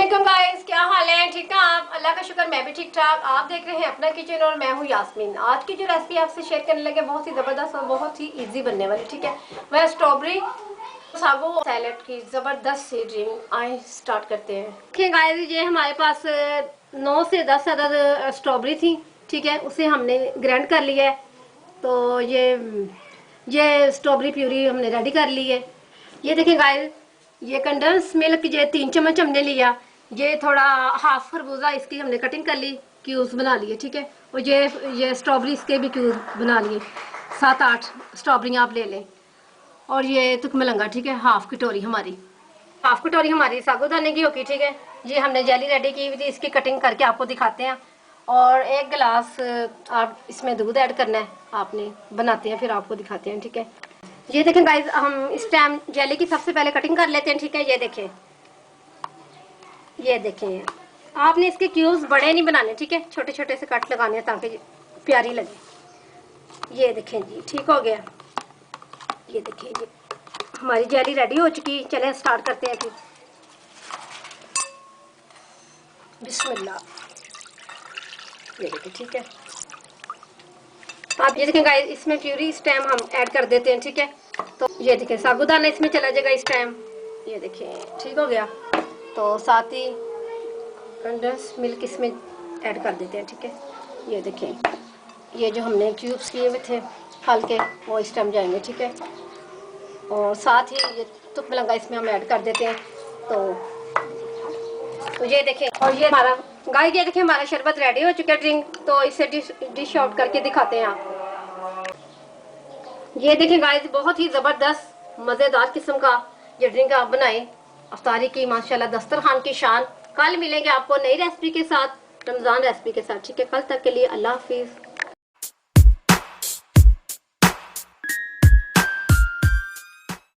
वालेकुम गाइस, क्या हाल है? ठीक है आप? अल्लाह का शुक्र, मैं भी ठीक ठाक। आप देख रहे हैं अपना किचन और मैं हूँ यास्मीन। आज की जो रेसिपी आपसे शेयर करने लगे बहुत ही ज़बरदस्त और बहुत ही इजी बनने वाली, ठीक है। वह स्ट्रॉबेरी सागो सैलेड की ज़बरदस्त सी ड्रिंक। आए स्टार्ट करते हैं। देखिए गाइस, ये हमारे पास 9 से 10 अदद स्ट्रॉबेरी थी, ठीक है। उसे हमने ग्राइंड कर लिया है। तो ये स्ट्रॉबेरी प्यूरी हमने रेडी कर ली है। ये देखिए गाइस, ये कंडेंस मिल्क ये 3 चम्मच हमने लिया। ये थोड़ा हाफ खरबूजा इसकी हमने कटिंग कर ली, क्यूब्स बना लिए, ठीक है। और ये स्ट्रॉबेरी इसके भी क्यूब्स बना लिए। 7-8 स्ट्रॉबेरी आप ले लें। और ये तुकमलंगा, ठीक है, हाफ कटोरी हमारी साबूदाने की होगी, ठीक है। ये हमने जेली रेडी की हुई थी, इसकी कटिंग करके आपको दिखाते हैं। और 1 गिलास आप इसमें दूध ऐड करना है, आपने बनाते हैं फिर आपको दिखाते हैं, ठीक है। ये देखें गाइस, हम इस टाइम जेली की सबसे पहले कटिंग कर लेते हैं, ठीक है। ये देखें आपने इसके क्यूब्स बड़े नहीं बनाने, ठीक है। छोटे छोटे से कट लगाने हैं ताकि प्यारी लगे। ये देखें जी, ठीक हो गया। ये देखिए जी, हमारी जेली रेडी हो चुकी। चलें स्टार्ट करते हैं फिर। बिस्मिल्लाह। ये देखिए, ठीक है। आप ये देखें गाइस, इसमें प्यूरी इस टाइम हम ऐड कर देते हैं, ठीक है। तो ये देखें साबूदाना इसमें चला जाएगा इस टाइम। ये देखें ठीक हो गया। तो साथ ही कंडेंस मिल्क इसमें ऐड कर देते हैं, ठीक है। ये देखें, ये जो हमने क्यूब्स किए हुए थे हल्के, वो इस टाइम जाएंगे, ठीक है। और साथ ही ये तुकमलंगा इसमें हम ऐड कर देते हैं। तो ये देखें, और ये हमारा गाइस, ये देखें हमारा शरबत रेडी हो चुका है ड्रिंक। तो इसे डिश आउट करके दिखाते हैं आप। ये देखें गाइस, बहुत ही ज़बरदस्त मज़ेदार किस्म का ये ड्रिंक आप बनाएं अफ्तारी की, माशाल्लाह दस्तरखान की शान। कल मिलेंगे आपको नई रेसिपी के साथ, रमज़ान रेसिपी के साथ, ठीक है। कल तक के लिए अल्लाह हाफिज़।